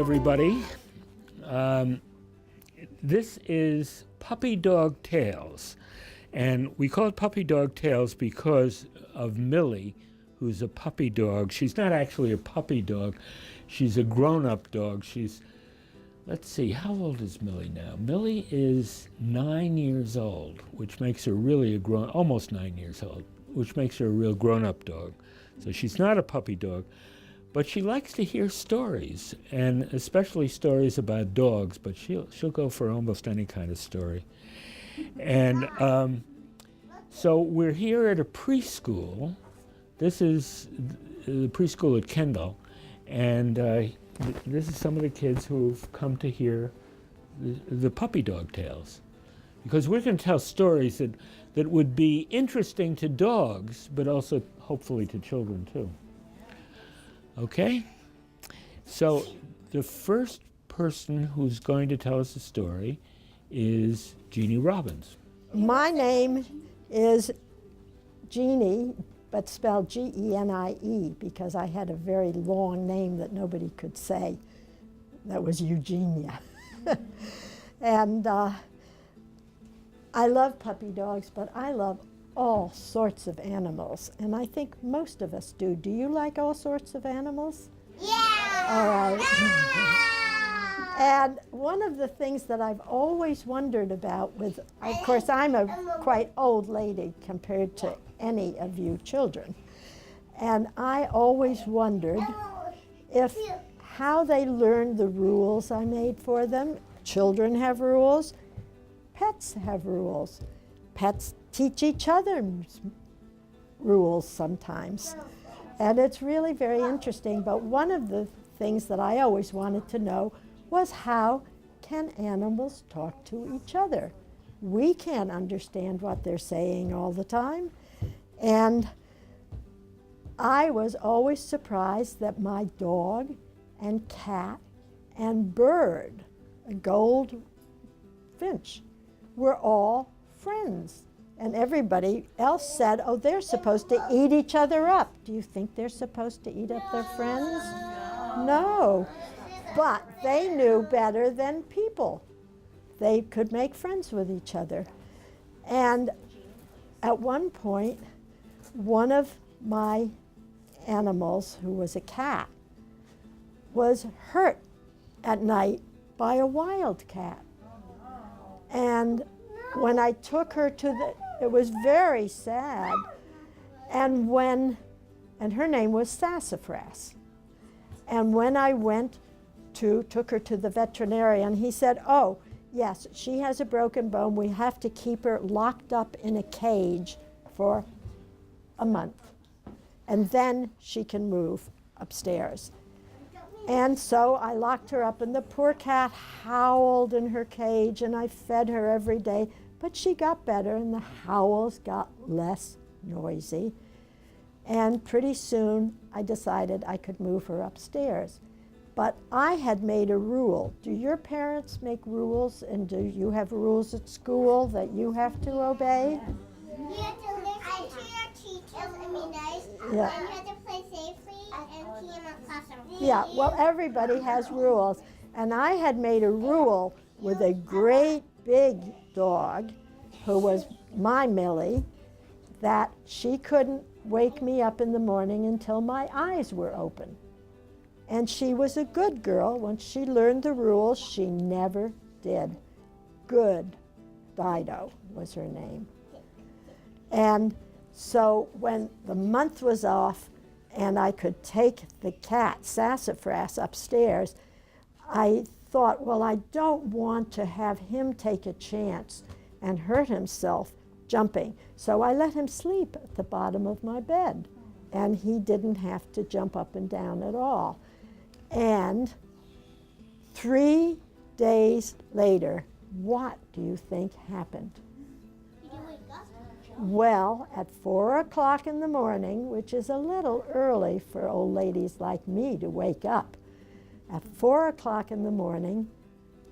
everybody. This is Puppy Dog Tales, and we call it Puppy Dog Tales because of Millie, who's a puppy dog. She's not actually a puppy dog. She's a grown-up dog. Let's see, how old is Millie now? Millie is 9 years old, which makes her really almost 9 years old, which makes her a real grown-up dog. So she's not a puppy dog. But she likes to hear stories, and especially stories about dogs, but she'll go for almost any kind of story. And so we're here at a preschool. This is the preschool at Kendall, and this is some of the kids who've come to hear the puppy dog tales. Because we're going to tell stories that would be interesting to dogs, but also hopefully to children too. Okay, so the first person who's going to tell us a story is Jeannie Robbins. My name is Jeannie, but spelled G-E-N-I-E, because I had a very long name that nobody could say. That was Eugenia. And I love puppy dogs, but I love all sorts of animals, and I think most of us do. Do you like all sorts of animals? Yeah! All right. Yeah! And one of the things that I've always wondered about of course, I'm a quite old lady compared to any of you children, and I always wondered how they learned the rules I made for them. Children have rules, pets have rules. Pets teach each other rules sometimes. And it's really very interesting, but one of the things that I always wanted to know was, how can animals talk to each other? We can't understand what they're saying all the time. And I was always surprised that my dog and cat and bird, a goldfinch, were all friends. And everybody else said, oh, they're supposed to eat each other up. Do you think they're supposed to eat up their friends? No. But they knew better than people. They could make friends with each other. And at one point, one of my animals, who was a cat, was hurt at night by a wildcat. And when I took her it was very sad. And her name was Sassafras. And when I took her to the veterinarian, he said, oh, yes, she has a broken bone. We have to keep her locked up in a cage for a month. And then she can move upstairs. And so I locked her up, and the poor cat howled in her cage, and I fed her every day. But she got better, and the howls got less noisy. And pretty soon, I decided I could move her upstairs. But I had made a rule. Do your parents make rules, and do you have rules at school that you have to obey? You have to listen to your teachers and be nice. Yeah. And you have to play safely and pee in our classroom. Yeah, well, everybody has rules. And I had made a rule with a great big dog, who was my Millie, that she couldn't wake me up in the morning until my eyes were open. And she was a good girl. Once she learned the rules, she never did. Good Dido was her name. And so when the month was off and I could take the cat, Sassafras, upstairs, I thought, well, I don't want to have him take a chance and hurt himself jumping. So I let him sleep at the bottom of my bed, and he didn't have to jump up and down at all. And 3 days later, what do you think happened? Did you wake up? Well, at 4 o'clock in the morning, which is a little early for old ladies like me to wake up, at 4 o'clock in the morning,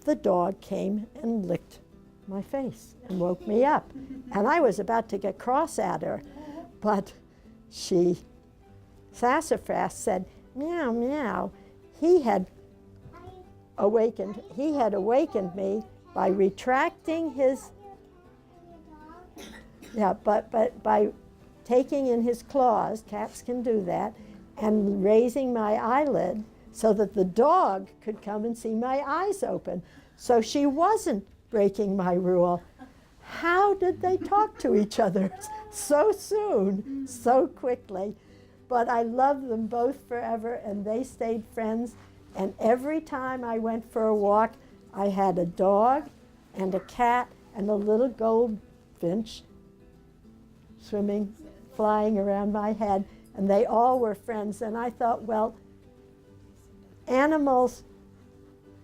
the dog came and licked my face and woke me up. And I was about to get cross at her, but Sassafras said, meow, meow. He had awakened, he had awakened me by retracting his, but by taking in his claws, cats can do that, and raising my eyelid so that the dog could come and see my eyes open. So she wasn't breaking my rule. How did they talk to each other so soon, so quickly? But I loved them both forever, and they stayed friends. And every time I went for a walk, I had a dog and a cat and a little goldfinch swimming, flying around my head, and they all were friends. And I thought, well, animals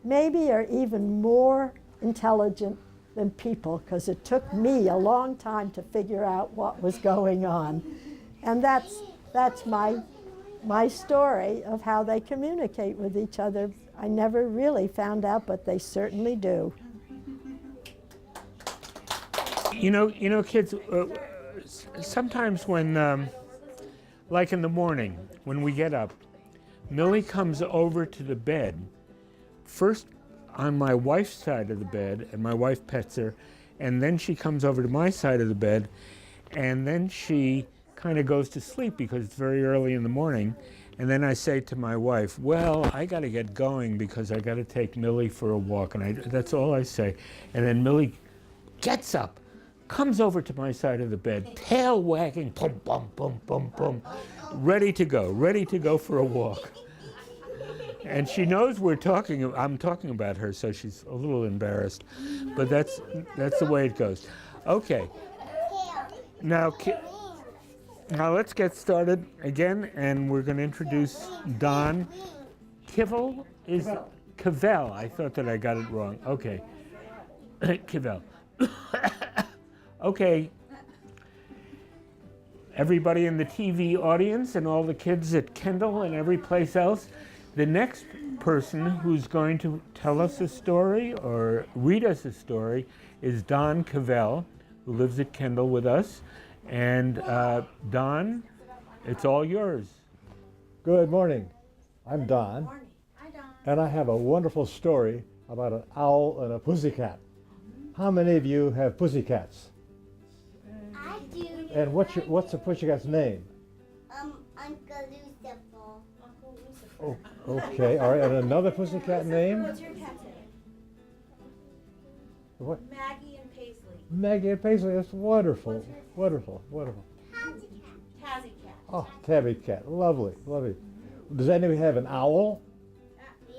maybe are even more intelligent than people, because it took me a long time to figure out what was going on. And that's my story of how they communicate with each other. I never really found out, but they certainly do. You know, kids, sometimes when, like in the morning, when we get up, Millie comes over to the bed, first on my wife's side of the bed, and my wife pets her, and then she comes over to my side of the bed, and then she kind of goes to sleep because it's very early in the morning. And then I say to my wife, well, I got to get going because I got to take Millie for a walk, and that's all I say. And then Millie gets up, comes over to my side of the bed, tail wagging, boom, boom, boom, boom, boom, ready to go for a walk. And she knows I'm talking about her, so she's a little embarrassed, but that's the way it goes. Okay, now let's get started again, and we're going to introduce Don Kivel. Cavell. I thought that I got it wrong. Okay, Kivel. Okay, everybody in the TV audience and all the kids at Kendall and every place else, the next person who's going to tell us a story or read us a story is Don Cavell, who lives at Kendall with us. And Don, it's all yours. Good morning. I'm Don. Morning. Hi, Don. And I have a wonderful story about an owl and a pussycat. How many of you have pussycats? I do. And what's the pussycat's name? Uncle Lucifer. Uncle Lucifer. Oh, okay, all right. And another pussycat name? What's your cat's name? What? Maggie and Paisley. Maggie and Paisley. That's wonderful. What's her- Wonderful, wonderful. Tazzy cat. Oh, tabby cat. Lovely, lovely. Does anybody have an owl?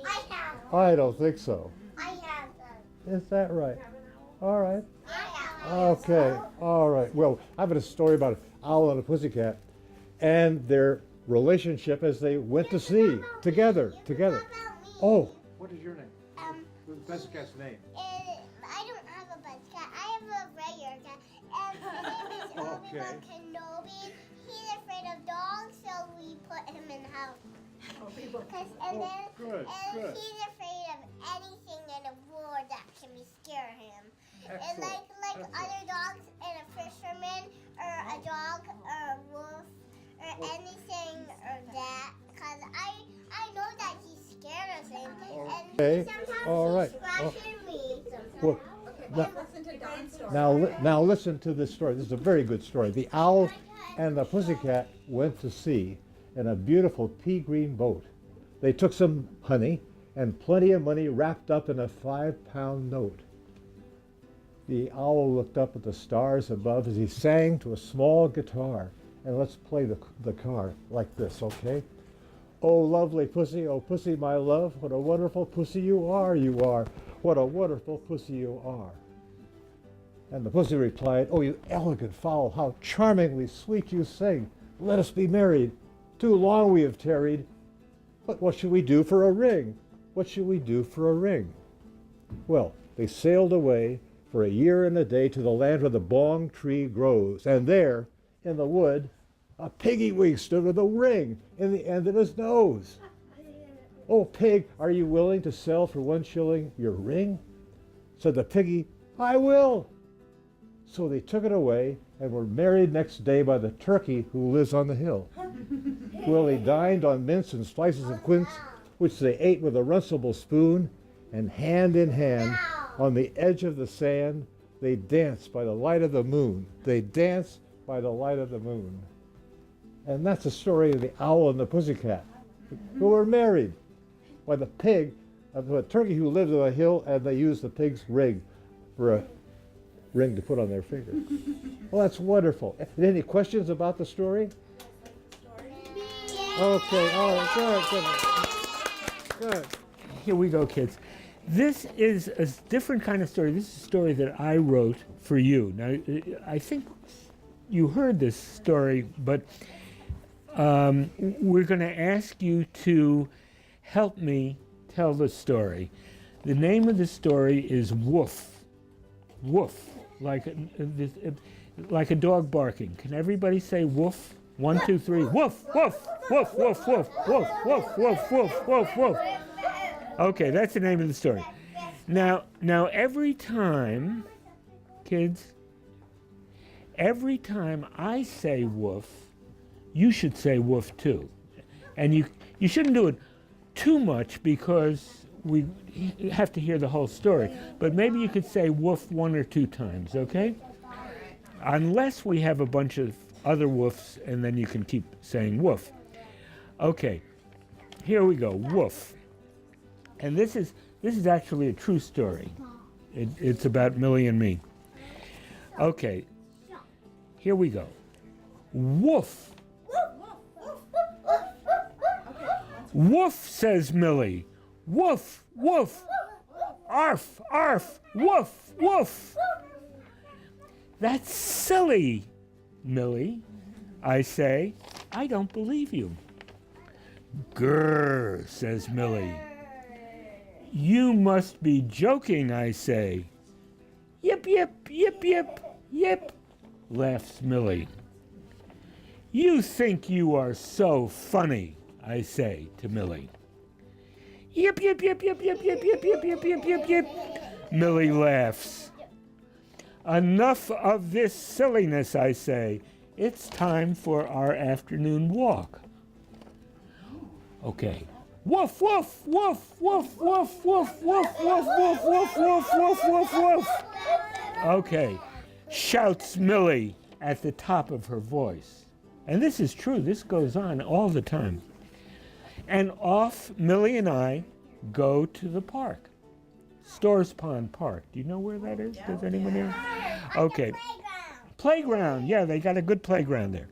I have. I don't think so. I have them. Is that right? All right. I have. Okay, all right. Well, I've got a story about an owl and a pussycat and their relationship as they went to sea together. Oh, what is your name? The pussycat's name. I don't have a buzz cat. I have a regular cat. And his name is Obi-Wan Kenobi. He's afraid of dogs, so we put him in the house. Good. He's afraid of anything in the world that can scare him. And Excellent. like other dogs and a fisherman or a dog or a wolf or anything or that, because I know that he's scared of him. Okay, And sometimes all right. he's scratching me. Well, Listen to Don's story. now listen to this story. This is a very good story. The owl and the pussycat went to sea in a beautiful pea green boat. They took some honey and plenty of money wrapped up in a 5-pound note. The owl looked up at the stars above as he sang to a small guitar. And let's play the car like this, okay? Oh, lovely pussy, oh pussy, my love, what a wonderful pussy you are. What a wonderful pussy you are. And the pussy replied, oh, you elegant fowl, how charmingly sweet you sing. Let us be married. Too long we have tarried. But what should we do for a ring? What should we do for a ring? Well, they sailed away for a year and a day to the land where the bong tree grows. And there, in the wood, a piggy wig stood with a ring in the end of his nose. Oh, pig, are you willing to sell for 1 shilling your ring? Said the piggy, I will. So they took it away and were married next day by the turkey who lives on the hill. Well, they dined on mince and slices of quince, which they ate with a runcible spoon, and hand in hand on the edge of the sand, they dance by the light of the moon. They dance by the light of the moon. And that's the story of the owl and the pussycat, who were married by the pig, a turkey who lived on a hill, and they used the pig's ring for a ring to put on their finger. Well, that's wonderful. Any questions about the story? Okay, all right, good. Here we go, kids. This is a different kind of story. This is a story that I wrote for you. Now, I think you heard this story, but we're going to ask you to help me tell the story. The name of the story is Woof. Woof, like a dog barking. Can everybody say woof? 1, 2, 3. Woof, woof, woof, woof, woof, woof, woof, woof, woof, woof, woof. Okay, that's the name of the story. Now every time, kids, every time I say woof, you should say woof too. And you shouldn't do it too much because we have to hear the whole story. But maybe you could say woof 1 or 2 times, okay? Unless we have a bunch of other woofs, and then you can keep saying woof. Okay, here we go, woof. And this is actually a true story. It's about Millie and me. Okay, here we go. Woof. Woof, says Millie. Woof, woof. Arf, arf. Woof, woof. That's silly, Millie, I say. I don't believe you. Grrr, says Millie. You must be joking, I say. Yip, yip, yip, yip, yip, laughs Millie. You think you are so funny, I say to Millie. Yip, yip, yip, yip, yip, yip, yip, yip, yip, yip, yip, yip. Millie laughs. Enough of this silliness, I say. It's time for our afternoon walk. Okay. Woof, woof, woof, woof, woof, woof, woof, woof, woof, woof, woof, woof, woof, woof. Okay, shouts Millie at the top of her voice. And this is true, this goes on all the time. And off Millie and I go to the park. Storrs Pond Park. Do you know where that is? Does anyone here? Okay. Playground. Yeah, they got a good playground there.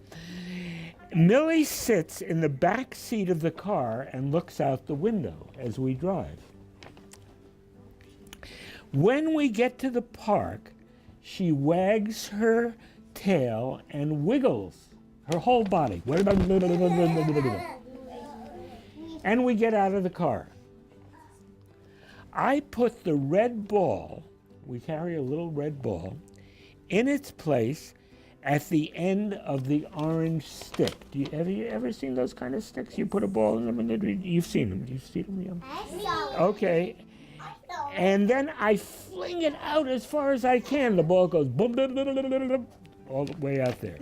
Millie sits in the back seat of the car and looks out the window as we drive. When we get to the park, she wags her tail and wiggles her whole body. And we get out of the car. I put the red ball, we carry a little red ball, in its place at the end of the orange stick. Have you ever seen those kind of sticks? You put a ball in them and you've seen them. You've seen them, yeah? Okay. And then I fling it out as far as I can. The ball goes boom, boom, boom, boom, boom, boom, all the way out there.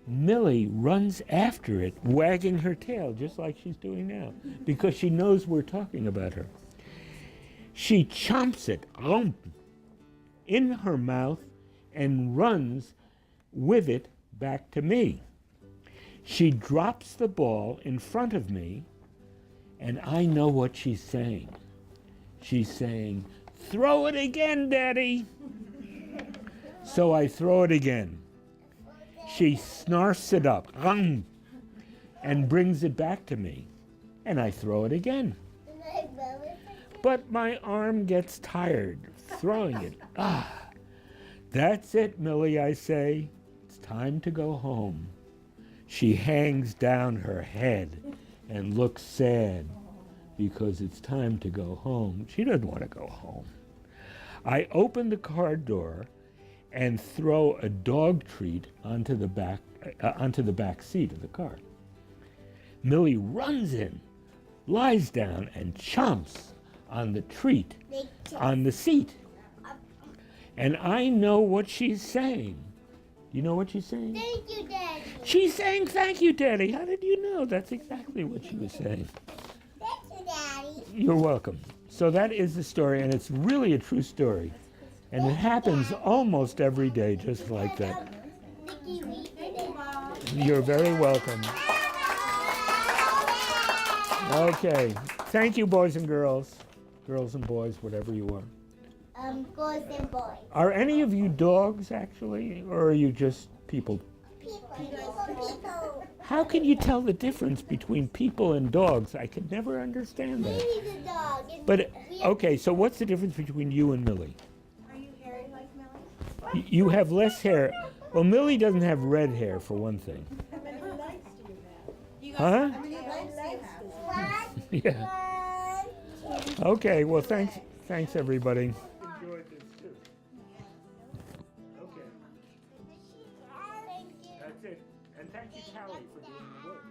Millie runs after it, wagging her tail, just like she's doing now, because she knows we're talking about her. She chomps it in her mouth and runs with it back to me. She drops the ball in front of me, and I know what she's saying. She's saying, "Throw it again, Daddy." So I throw it again. She snarfs it up and brings it back to me, and I throw it again. But my arm gets tired throwing it. That's it, Millie, I say. It's time to go home. She hangs down her head and looks sad because it's time to go home. She doesn't want to go home. I open the car door and throw a dog treat onto the back seat of the car. Millie runs in, lies down, and chomps on the treat on the seat. And I know what she's saying. You know what she's saying? Thank you, Daddy. She's saying thank you, Daddy. How did you know? That's exactly what she was saying. Thank you, Daddy. You're welcome. So that is the story, and it's really a true story. And it happens almost every day, just like that. Mickey, we did it. You're very welcome. Okay. Thank you, boys and girls. Girls and boys, whatever you are. Girls and boys. Are any of you dogs, actually, or are you just people? People. How can you tell the difference between people and dogs? I could never understand that. Millie's a dog. And But, we- okay, so what's the difference between you and Millie? Are you hairy like Millie? You have less hair. Well, Millie doesn't have red hair, for one thing. How many legs do you have? You Huh? How many legs do you have? One, Yeah. one. Okay, well, thanks everybody. Enjoyed this too. Okay, Thank you. that's it. And thank you, Callie, for doing the work.